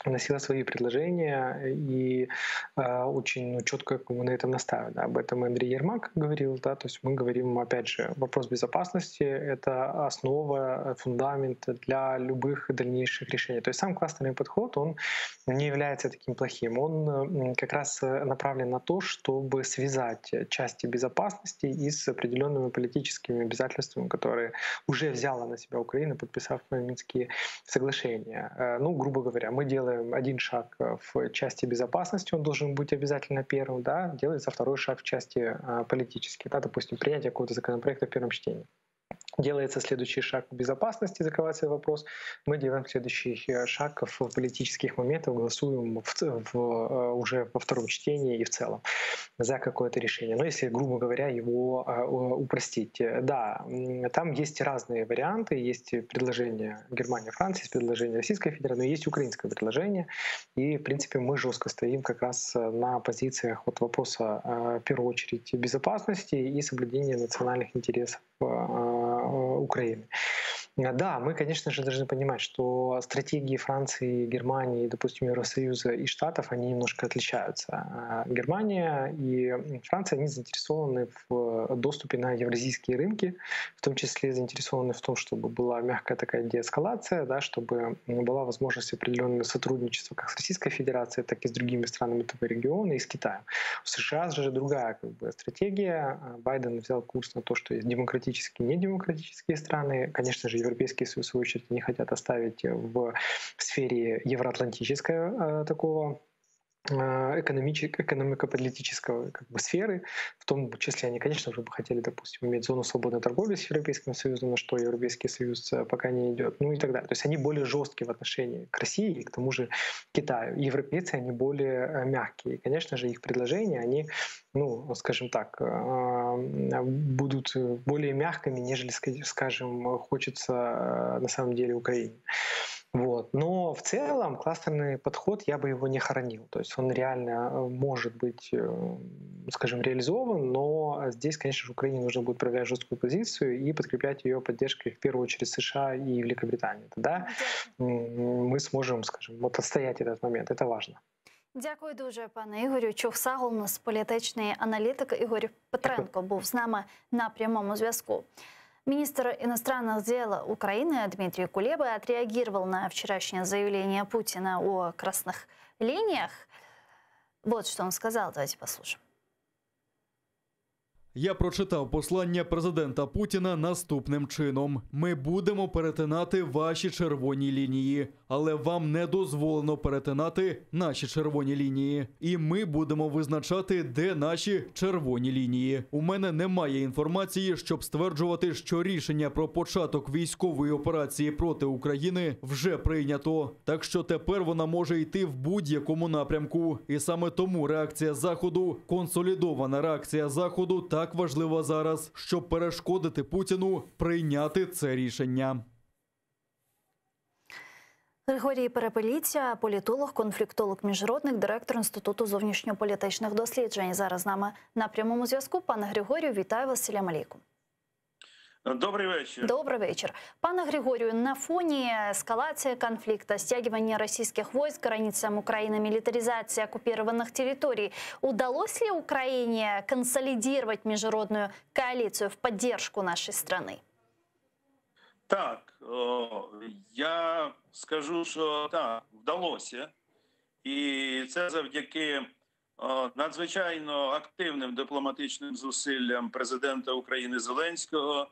вносила свои предложения и очень четко мы на этом настаивали. Об этом Андрей Ермак говорил, да, то есть мы говорим, опять же, вопрос безопасности — это основа, фундамент для любых дальнейших решений. То есть сам кластерный подход, он не является таким плохим. Он как раз направлен на то, чтобы связать части безопасности и с определенными политическими обязательствами, которые уже взяла на себя Украина, подписав Минские соглашения. Ну, грубо говоря, мы делаем один шаг в части безопасности, он должен быть обязательно первым, да, делается второй шаг в части политической, да, допустим, принятие какого-то законопроекта в первом чтении. Делается следующий шаг в безопасности, закрывается вопрос. Мы делаем следующий шаг в политических моментах, голосуем уже во втором чтении и в целом за какое-то решение. Но если, грубо говоря, его упростить. Да, там есть разные варианты. Есть предложение Германии, Франции, есть предложение Российской Федерации, но есть украинское предложение. И, в принципе, мы жестко стоим как раз на позициях вот вопроса, в первую очередь, безопасности и соблюдения национальных интересов Украины. Да, мы, конечно же, должны понимать, что стратегии Франции, Германии, допустим, Евросоюза и Штатов, они немножко отличаются. Германия и Франция, они заинтересованы в доступе на евразийские рынки, в том числе заинтересованы в том, чтобы была мягкая такая деэскалация, да, чтобы была возможность определенного сотрудничества как с Российской Федерацией, так и с другими странами этого региона и с Китаем. В США же другая стратегия. Байден взял курс на то, что есть демократические и недемократические страны. Конечно же, Европейский Союз, в свою очередь, не хотят оставить в сфере евроатлантического такого экономико-политического сферы, в том числе они, конечно же, бы хотели, допустим, иметь зону свободной торговли с Европейским Союзом, на что Европейский Союз пока не идет, ну и так далее. То есть они более жесткие в отношении к России и к тому же Китаю. Европейцы, они более мягкие. И, конечно же, их предложения, они, ну, скажем так, будут более мягкими, нежели, скажем, хочется на самом деле Украине. Вот. Но в целом кластерный подход, я бы его не хоронил. То есть он реально может быть, скажем, реализован, но здесь, конечно же, Украине нужно будет проявлять жесткую позицию и подкреплять ее поддержкой, в первую очередь, США и Великобритании. Тогда мы сможем, скажем, вот отстоять этот момент. Это важно. Дякую дуже, пане Ігорю. Чув Сагол, у нас політичний аналітик Ігор Петренко був з нами на прямому зв'язку. Министр иностранных дел Украины Дмитрий Кулеба отреагировал на вчерашнее заявление Путина о красных линиях. Вот что он сказал. Давайте послушаем. Я прочитав послання президента Путіна наступним чином. Ми будемо перетинати ваші червоні лінії, але вам не дозволено перетинати наші червоні лінії. І ми будемо визначати, де наші червоні лінії. У мене немає інформації, щоб стверджувати, що рішення про початок військової операції проти України вже прийнято. Так що тепер вона може йти в будь-якому напрямку. І саме тому реакція Заходу, консолідована реакція Заходу, так важлива зараз, щоб перешкодити Путіну прийняти це рішення. Григорій Перепеліця, політолог, конфліктолог, міжнародник, директор Інституту зовнішньополітичних досліджень. Зараз з нами на прямому зв'язку. Пане Григорію, вітаю вас. Салям алейкум. Добрый вечер. Добрый вечер. Пане Григорию, на фоне эскалации конфликта, стягивания российских войск к границам Украины, милитаризации оккупированных территорий, удалось ли Украине консолидировать международную коалицию в поддержку нашей страны? Так, я скажу, що так, вдалося. І це завдяки надзвичайно активним дипломатичним зусиллям президента України Зеленського,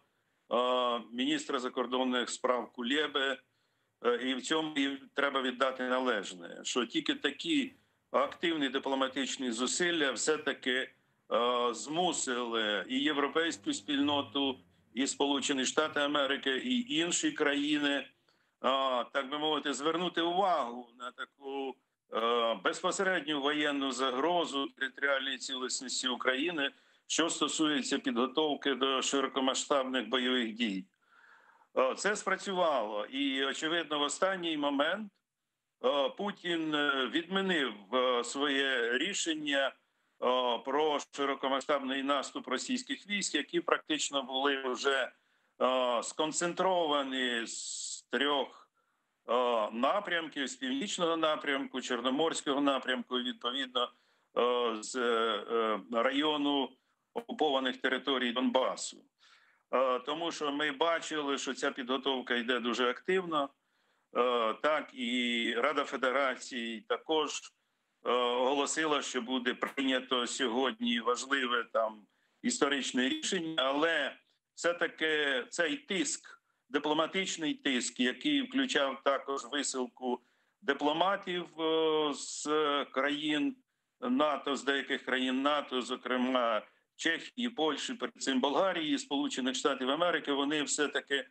міністра закордонних справ Кулеби. І в цьому треба віддати належне, що тільки такі активні дипломатичні зусилля все-таки змусили і європейську спільноту, і Сполучені Штати Америки, і інші країни, так би мовити, звернути увагу на таку безпосередню воєнну загрозу територіальній цілісності України, що стосується підготовки до широкомасштабних бойових дій. Це спрацювало. І, очевидно, в останній момент Путін відмінив своє рішення про широкомасштабний наступ російських військ, які практично були вже сконцентровані з трьох напрямків, з північного напрямку, Чорноморського напрямку, відповідно, з району окупованих територій Донбасу. Тому що ми бачили, що ця підготовка йде дуже активно. Так, і Рада Федерації також оголосила, що буде прийнято сьогодні важливе там історичне рішення, але все-таки цей тиск, дипломатичний тиск, який включав також висилку дипломатів з країн НАТО, з деяких країн НАТО, зокрема Чехії, Польщі, перед цим Болгарії, Сполучених Штатів Америки, вони все-таки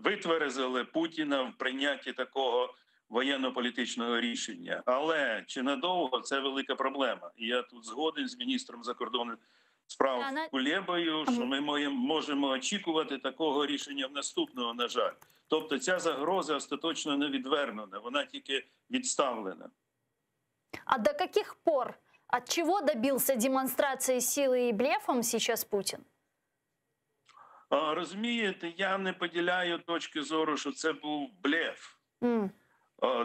витверезили Путіна в прийнятті такого воєнно-політичного рішення. Але чи надовго – це велика проблема. І я тут згоден з міністром закордонних справ Кулебою, що ми можемо очікувати такого рішення в наступного, на жаль. Тобто ця загроза остаточно не відвернена, вона тільки відставлена. А до каких пор, от чего добился демонстрации силы и блефом сейчас Путин? Розумієте, я не поділяю точки зору, що це був блеф.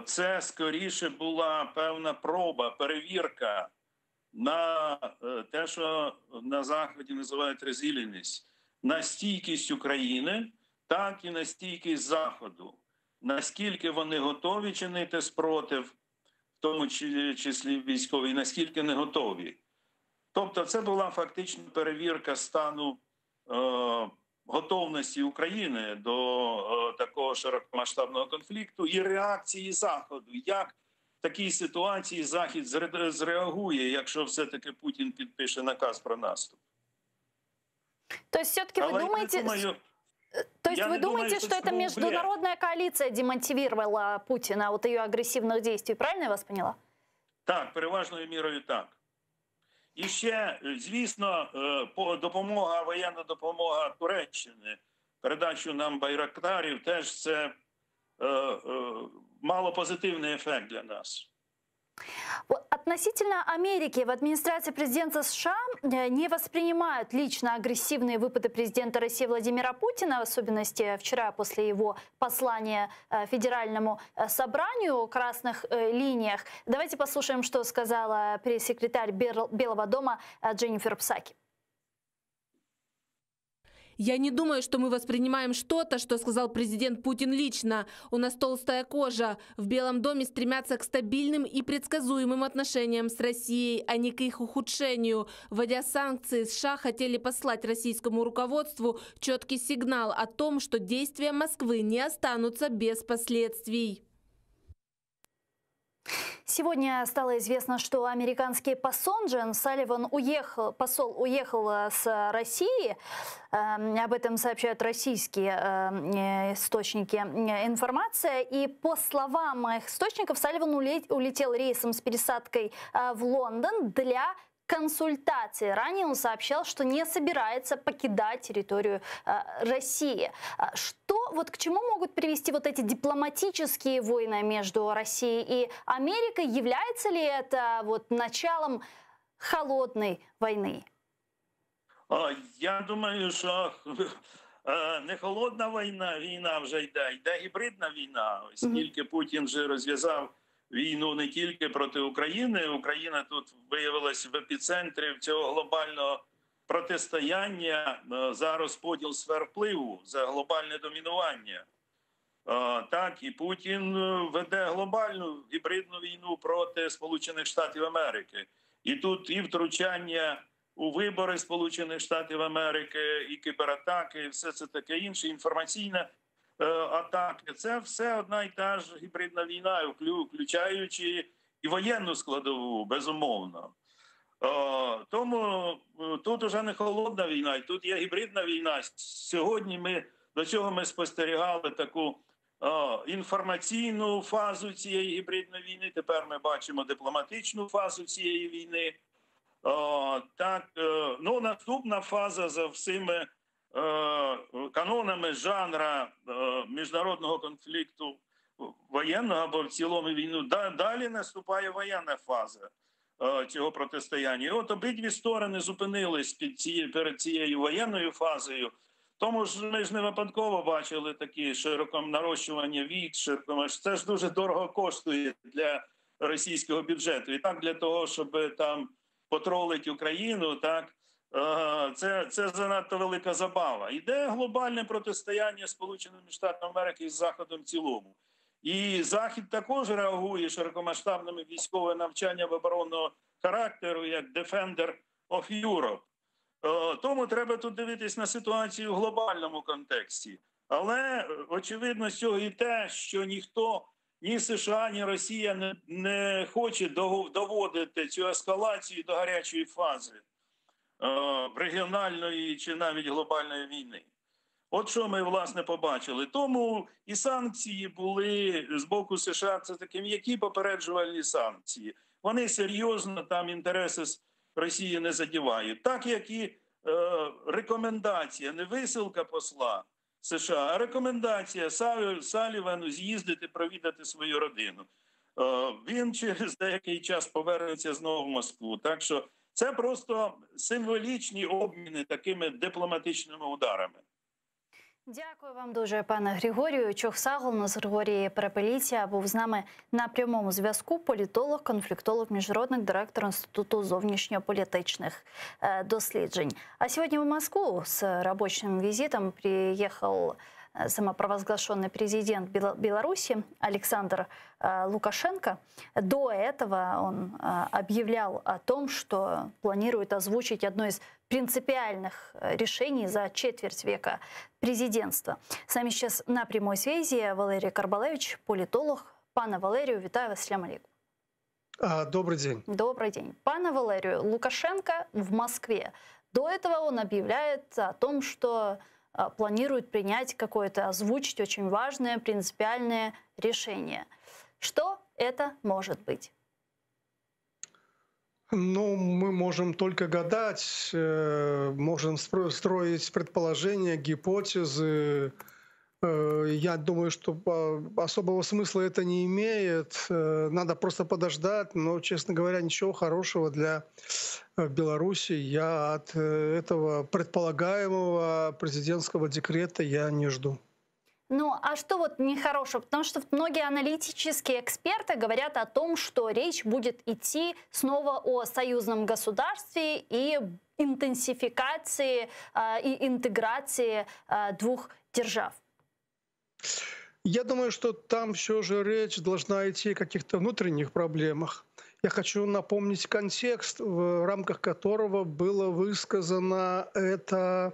Це скоріше була певна проба, перевірка на те, що на Заході називають резиліність, на стійкість України, так і на стійкість Заходу. Наскільки вони готові чинити спротив, в тому числі військовий, наскільки не готові. Тобто це була фактично перевірка стану готовності України до такого широкомасштабного конфлікту і реакції Заходу. Як в такій ситуації Захід зреагує, якщо все-таки Путін підпише наказ про наступ? То есть все-таки вы думаете... вы думаете, что это международная коалиция демотивировала Путина от ее агрессивных действий? Правильно я вас поняла? Так, переважною мірою так. І ще, звісно, допомога, воєнна допомога Туреччини, передачу нам байрактарів, теж це мало позитивний ефект для нас. Относительно Америки, в администрации президента США не воспринимают лично агрессивные выпады президента России Владимира Путина, в особенности вчера после его послания Федеральному собранию о красных линиях. Давайте послушаем, что сказала пресс-секретарь Белого дома Дженнифер Псаки. Я не думаю, что мы воспринимаем что-то, что сказал президент Путин лично. У нас толстая кожа. В Белом доме стремятся к стабильным и предсказуемым отношениям с Россией, а не к их ухудшению. Вводя санкции, США хотели послать российскому руководству четкий сигнал о том, что действия Москвы не останутся без последствий. Сегодня стало известно, что американский посол Джон Салливан уехал с России. Об этом сообщают российские источники информации. И по словам их источников, Салливан улетел рейсом с пересадкой в Лондон для консультации. Ранее он сообщал, что не собирается покидать территорию России. Вот к чему могут привести вот эти дипломатические войны между Россией и Америкой? Является ли это вот началом холодной войны? Я думаю, що не холодна війна вже йде гібридна війна. Оскільки Путін вже розв'язав війну не тільки проти України. Україна тут виявилась в епіцентрі цього глобального протистояння за розподіл сфер впливу, за глобальне домінування. Так, і Путін веде глобальну гібридну війну проти Сполучених Штатів Америки. І тут і втручання у вибори Сполучених Штатів Америки, і кібератаки, і все це таке інше, інформаційна атаки. Це все одна і та ж гібридна війна, включаючи і воєнну складову, безумовно. Тому тут уже не холодна війна, і тут є гібридна війна. Сьогодні до цього ми спостерігали таку інформаційну фазу цієї гібридної війни, тепер ми бачимо дипломатичну фазу цієї війни. Наступна фаза за всіми канонами жанра міжнародного конфликту воєнного або в цілому війну. Далі наступає воєнна фаза цього протистояння. І от обидві сторони зупинились перед цією воєнною фазою, Тому ж ми ж не випадково бачили такі нарощування вік, це ж дуже дорого коштує для російського бюджету. І так для того, щоб там потролити Україну, так, це занадто велика забава. Іде глобальне протистояння Сполученими Штатами Америки з Заходом в цілому. І Захід також реагує широкомасштабними військовими навчаннями оборонного характеру, як Defender of Europe. Тому треба тут дивитись на ситуацію в глобальному контексті. Але очевидно з цього і те, що ніхто, ні США, ні Росія не хоче доводити цю ескалацію до гарячої фази регіональної чи навіть глобальної війни. От що ми, власне, побачили. Тому і санкції були з боку США, це такі м'які попереджувальні санкції. Вони серйозно там інтереси Росії не задівають. Так, як і рекомендація, не висилка посла США, а рекомендація Салівану з'їздити, провідати свою родину. Він через деякий час повернеться знову в Москву. Так що це просто символічні обміни такими дипломатичними ударами. Дякую вам дуже, пане Григорію. Чохсагл, у нас Григорій Перепеліця був з нами на прямому зв'язку. Політолог, конфліктолог, міжнародник, директор Інституту зовнішньополітичних досліджень. А сегодня в Москву с рабочим визитом приехал самопровозглашенный президент Беларуси Александр Лукашенко. До этого он объявлял о том, что планирует озвучить одно из принципиальных решений за четверть века президентства. С нами сейчас на прямой связи Валерий Карбалевич, политолог. Пане Валерію, вітаю вас, ассаляму алейкум. Добрый день. Добрый день. Пане Валерию, Лукашенко в Москве. До этого он объявляет о том, что планирует принять какое-то, озвучить очень важное, принципиальное решение. Что это может быть? Ну, мы можем только гадать, можем строить предположения, гипотезы. Я думаю, что особого смысла это не имеет. Надо просто подождать. Но, честно говоря, ничего хорошего для Беларуси я от этого предполагаемого президентского декрета я не жду. Ну, а что вот нехорошего? Потому что многие аналитические эксперты говорят о том, что речь будет идти снова о союзном государстве и интенсификации и интеграции двух держав. Я думаю, что там все же речь должна идти о каких-то внутренних проблемах. Я хочу напомнить контекст, в рамках которого было высказано эта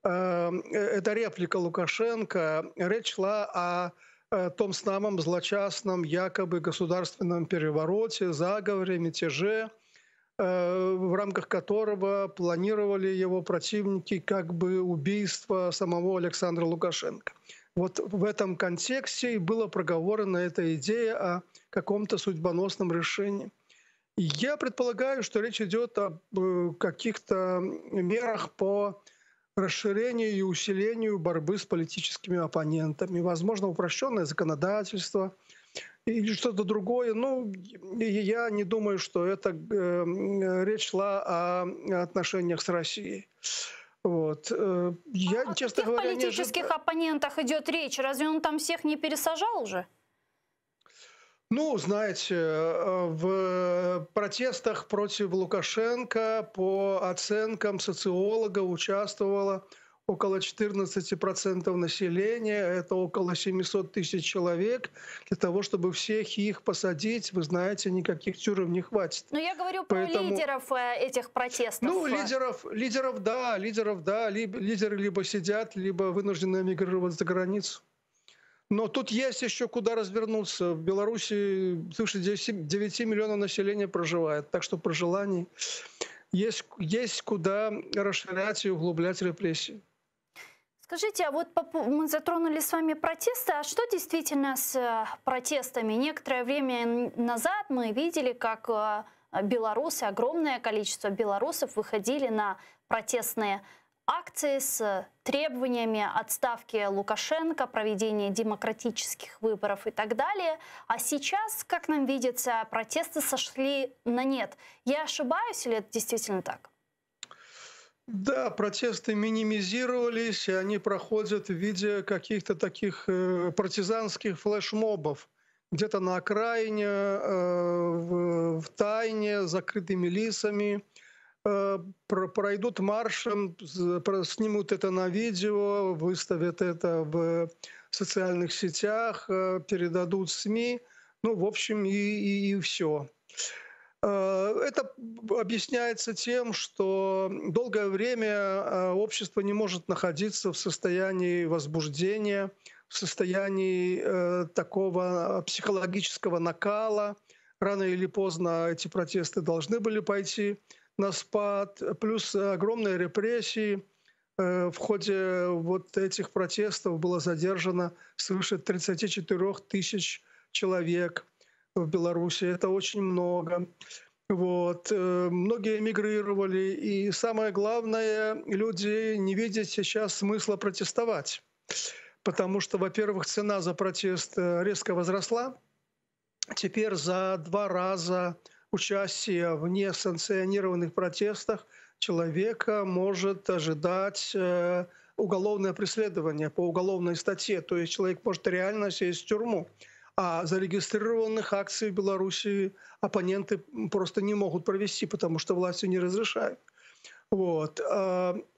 реплика Лукашенко. Речь шла о том самом злочастном якобы государственном перевороте, заговоре, мятеже, в рамках которого планировали его противники как бы убийство самого Александра Лукашенко. Вот в этом контексте и была проговорена эта идея о каком-то судьбоносном решении. Я предполагаю, что речь идет о каких-то мерах по расширению и усилению борьбы с политическими оппонентами. Возможно, упрощенное законодательство или что-то другое. Ну, я не думаю, что это речь шла о отношениях с Россией. Вот. Я, честно говоря, о каких политических оппонентах идет речь? Разве он там всех не пересажал уже? Ну, знаете, в протестах против Лукашенко по оценкам социолога участвовало около 14% населения, это около 700 тысяч человек. Для того, чтобы всех их посадить, вы знаете, никаких тюрем не хватит. Но я говорю про лидеров этих протестов. Ну, лидеров, да. Лидеры либо сидят, либо вынуждены эмигрировать за границу. Но тут есть еще куда развернуться. В Беларуси свыше 9 миллионов населения проживает. Так что при желании есть куда расширять и углублять репрессии. Скажите, а вот мы затронули с вами протесты, а что действительно с протестами? Некоторое время назад мы видели, как белорусы, огромное количество белорусов выходили на протестные акции с требованиями отставки Лукашенко, проведения демократических выборов и так далее. А сейчас, как нам видится, протесты сошли на нет. Я ошибаюсь или это действительно так? Да, протесты минимизировались, и они проходят в виде каких-то таких партизанских флешмобов. Где-то на окраине, в тайне, закрытыми лицами. Пройдут маршем, снимут это на видео, выставят это в социальных сетях, передадут СМИ. Ну, в общем, и все. Это объясняется тем, что долгое время общество не может находиться в состоянии возбуждения, в состоянии такого психологического накала. Рано или поздно эти протесты должны были пойти на спад. Плюс огромные репрессии. В ходе вот этих протестов было задержано свыше 34 тысяч человек в Беларуси. Это очень много. Вот. Многие эмигрировали. И самое главное, люди не видят сейчас смысла протестовать. Потому что, во-первых, цена за протест резко возросла. Теперь за 2 раза участия в несанкционированных протестах человека может ожидать уголовное преследование по уголовной статье. То есть человек может реально сесть в тюрьму. А зарегистрированных акций в Беларуси оппоненты просто не могут провести, потому что власти не разрешают. Вот.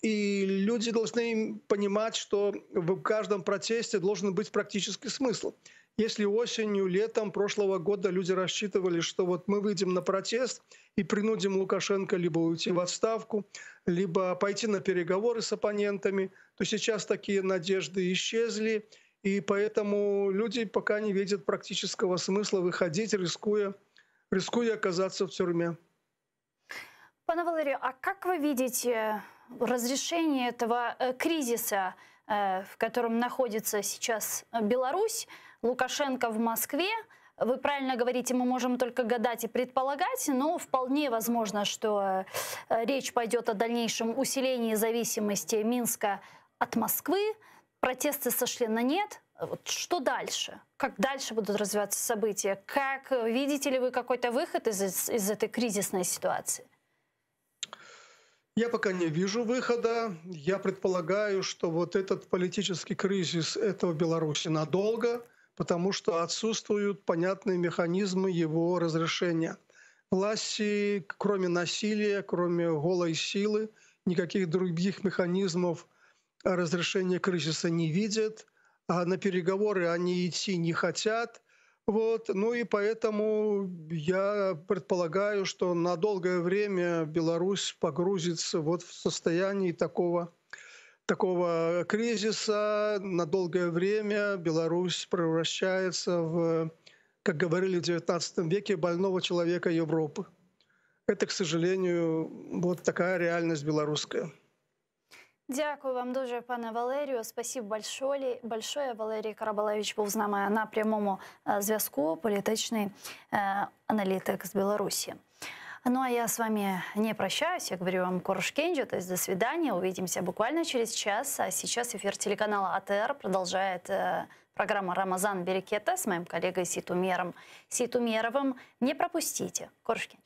И люди должны понимать, что в каждом протесте должен быть практический смысл. Если осенью, летом прошлого года люди рассчитывали, что вот мы выйдем на протест и принудим Лукашенко либо уйти в отставку, либо пойти на переговоры с оппонентами, то сейчас такие надежды исчезли. И поэтому люди пока не видят практического смысла выходить, рискуя оказаться в тюрьме. Пане Валерию, а как вы видите разрешение этого кризиса, в котором находится сейчас Беларусь, Лукашенко в Москве? Вы правильно говорите, мы можем только гадать и предполагать, но вполне возможно, что речь пойдет о дальнейшем усилении зависимости Минска от Москвы. Протесты сошли на нет. Вот что дальше? Как дальше будут развиваться события? Как видите ли вы какой-то выход из этой кризисной ситуации? Я пока не вижу выхода. Я предполагаю, что вот этот политический кризис — это в Беларуси надолго, потому что отсутствуют понятные механизмы его разрешения. Власти, кроме насилия, кроме голой силы, никаких других механизмов разрешения кризиса не видят, а на переговоры они идти не хотят. Вот. Ну и поэтому я предполагаю, что на долгое время Беларусь погрузится вот в состояние такого кризиса. На долгое время Беларусь превращается в, как говорили в XIX веке, больного человека Европы. Это, к сожалению, вот такая реальность белорусская. Дякую вам дуже, пане Валерію. Спасибо большое. Валерій Карабалевич був з нами на прямому зв'язку, політичний аналитик з Беларуси. Ну а я с вами не прощаюсь, я говорю вам коршкенджи, то есть до свидания, увидимся буквально через час. А сейчас эфир телеканала АТР продолжает программа «Рамазан Берекета» с моим коллегой Ситумеровым. Не пропустите. Коршкенджи.